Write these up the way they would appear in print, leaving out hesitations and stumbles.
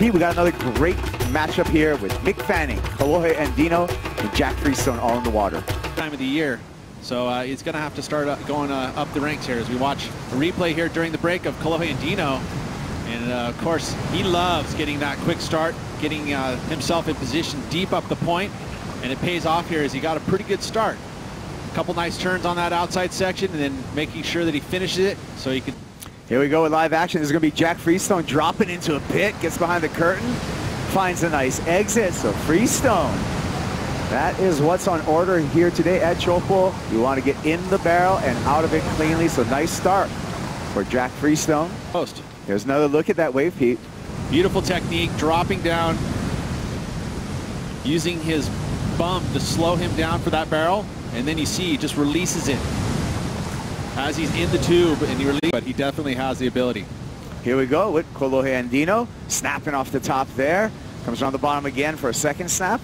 Pete, we got another great matchup here with Mick Fanning, Kolohe and Dino, and Jack Freestone all in the water. Time of the year, so he's going to have to start going up the ranks here as we watch a replay here during the break of Kolohe and Dino. And of course, he loves getting that quick start, getting himself in position deep up the point, and it pays off here as he got a pretty good start. A couple nice turns on that outside section, and then making sure that he finishes it so he can. Here we go with live action. This is going to be Jack Freestone dropping into a pit, gets behind the curtain, finds a nice exit. So Freestone, that is what's on order here today at Teahupo'o. You want to get in the barrel and out of it cleanly. So nice start for Jack Freestone. Post. There's another look at that wave, Pete. Beautiful technique, dropping down, using his bum to slow him down for that barrel, and then you see he just releases it as he's in the tube, and he releases, but he definitely has the ability. Here we go with Kolohe and Dino, snapping off the top there. Comes around the bottom again for a second snap.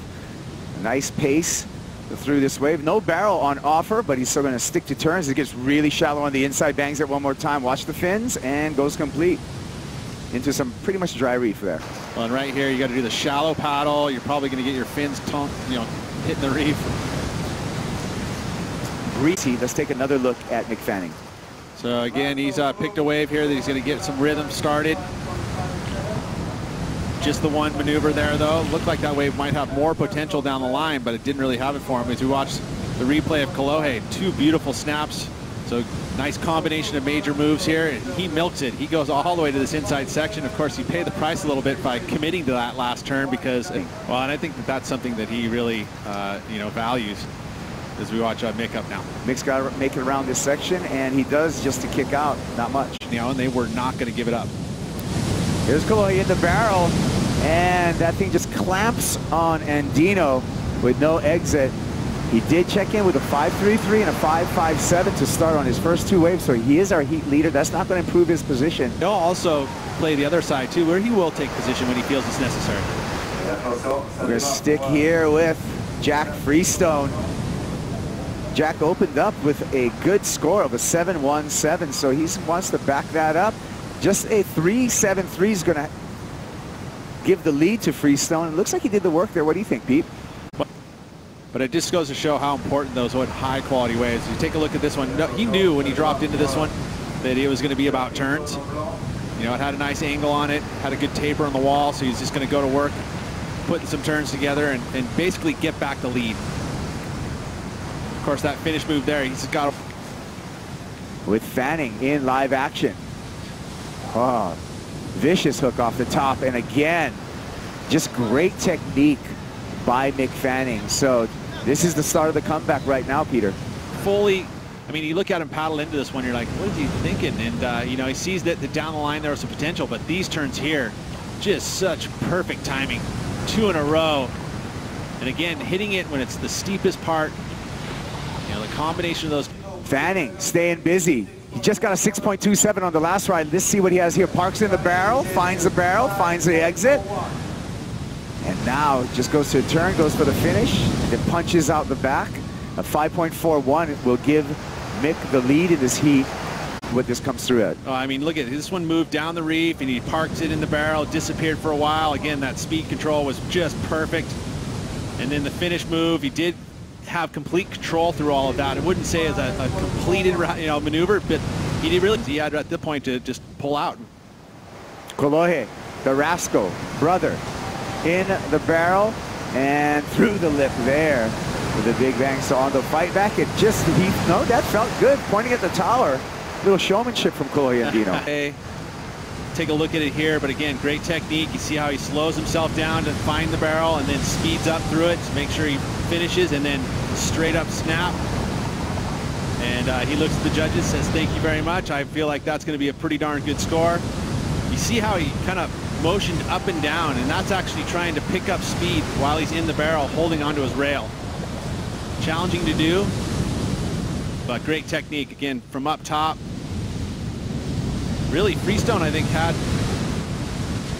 A nice pace through this wave. No barrel on offer, but he's still going to stick to turns. It gets really shallow on the inside, bangs it one more time. Watch the fins, and goes complete into some pretty much dry reef there. Well, and right here, you got to do the shallow paddle. You're probably going to get your fins, hitting the reef. Greasy. Let's take another look at Mick Fanning. So again, he's picked a wave here that he's going to get some rhythm started. Just the one maneuver there, though. Looked like that wave might have more potential down the line, but it didn't really have it for him. As we watch the replay of Kolohe, two beautiful snaps. So nice combination of major moves here. And he milks it. He goes all the way to this inside section. Of course, he paid the price a little bit by committing to that last turn because, well, and I think that that's something that he really, values as we watch Mick up now. Mick's got to make it around this section, and he does just to kick out, not much. And they were not going to give it up. Here's Kolohe in the barrel, and that thing just clamps on Andino with no exit. He did check in with a 5.33 and a 5.57 to start on his first two waves, so he is our heat leader. That's not going to improve his position. He'll also play the other side, too, where he will take position when he feels it's necessary. We're going to stick here with Jack Freestone. Jack opened up with a good score of a 7.17, so he wants to back that up. Just a 3.73 is going to give the lead to Freestone. It looks like he did the work there. What do you think, Pete? But it just goes to show how important those high-quality waves. You take a look at this one. He knew when he dropped into this one that it was going to be about turns. It had a nice angle on it, had a good taper on the wall, so he's just going to go to work, putting some turns together, and basically get back the lead. Of course, that finish move there, he's got with Fanning in live action. Oh, vicious hook off the top, and again, just great technique by Mick Fanning. So this is the start of the comeback right now, Peter. Fully, you look at him paddle into this one, you're like, what is he thinking? And, he sees that down the line there was some potential, but these turns here, just such perfect timing. Two in a row. And again, hitting it when it's the steepest part. The combination of those. Fanning staying busy. He just got a 6.27 on the last ride. Let's see what he has here. Parks in the barrel, finds the exit. And now just goes to a turn, goes for the finish, and then punches out the back. A 5.41 will give Mick the lead in this heat. What this comes through at. Oh, look at this one, moved down the reef, and he parks it in the barrel, disappeared for a while. Again, that speed control was just perfect. And then the finish move, he did have complete control through all of that. I wouldn't say as a completed maneuver, but he had at the point to just pull out. Kolohe, the Rascal brother, in the barrel and through the lip there with a big bang. So on the fight back, that felt good. Pointing at the tower, little showmanship from Kolohe and Dino. Hey, take a look at it here, but again, great technique. You see how he slows himself down to find the barrel and then speeds up through it to make sure he finishes, and then straight up snap. And he looks at the judges, says, thank you very much. I feel like that's going to be a pretty darn good score. You see how he kind of motioned up and down, and that's actually trying to pick up speed while he's in the barrel, holding onto his rail. Challenging to do, but great technique, again, from up top. Really, Freestone, I think, had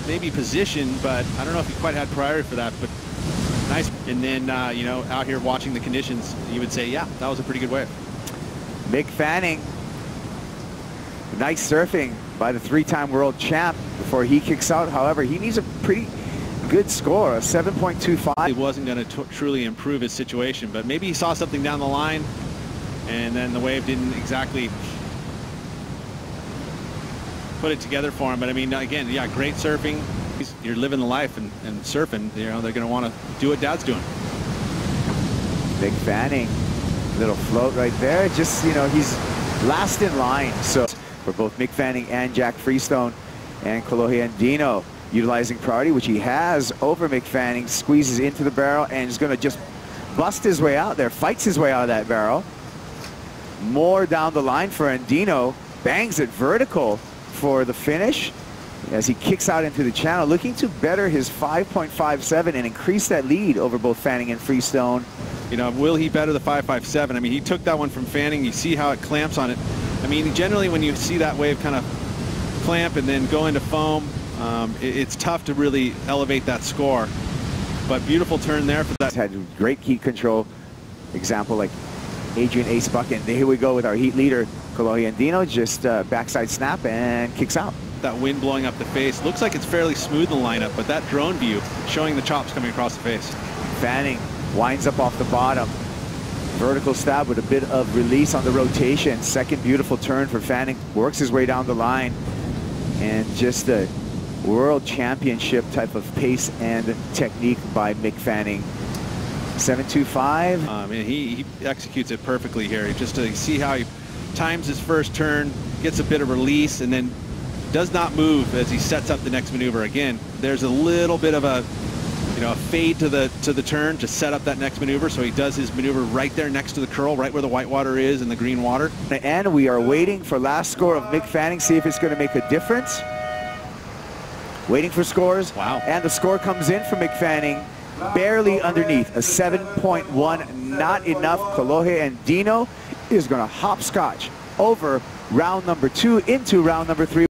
maybe position, but I don't know if he quite had priority for that, but nice. And then, out here watching the conditions, you would say, yeah, that was a pretty good wave. Mick Fanning, nice surfing by the three-time world champ before he kicks out. However, he needs a pretty good score, a 7.25. He wasn't going to truly improve his situation, but maybe he saw something down the line, and then the wave didn't exactly put it together for him. But I mean, again, yeah, great surfing. You're living the life and surfing. You know, they're going to want to do what Dad's doing. Mick Fanning, little float right there. Just, you know, he's last in line. So for both Mick Fanning and Jack Freestone and Kolohe and Dino, utilizing priority, which he has over Mick Fanning, squeezes into the barrel and is going to just bust his way out there, fights his way out of that barrel. More down the line for Andino, bangs it vertical for the finish as he kicks out into the channel, looking to better his 5.57 and increase that lead over both Fanning and Freestone. You know, will he better the 5.57? I mean, he took that one from Fanning. You see how it clamps on it. I mean, generally when you see that wave kind of clamp and then go into foam, it's tough to really elevate that score. But beautiful turn there for that. Had great heat control. Example like Adrian Ace Buck, and here we go with our heat leader, Kolohe Andino, just backside snap and kicks out. That wind blowing up the face. Looks like it's fairly smooth in the lineup, but that drone view showing the chops coming across the face. Fanning winds up off the bottom. Vertical stab with a bit of release on the rotation. Second beautiful turn for Fanning. Works his way down the line. And just a world championship type of pace and technique by Mick Fanning. 7.25. And he executes it perfectly here. Just to see how he times his first turn, gets a bit of release, and then does not move as he sets up the next maneuver. Again, there's a little bit of a, you know, a fade to the turn to set up that next maneuver. So he does his maneuver right there next to the curl, right where the white water is and the green water. And we are waiting for last score of Mick Fanning, see if it's going to make a difference. Waiting for scores. Wow. And the score comes in for Mick Fanning, barely underneath, a 7.1, not enough. Kolohe and Dino is going to hopscotch over round number 2 into round number 3.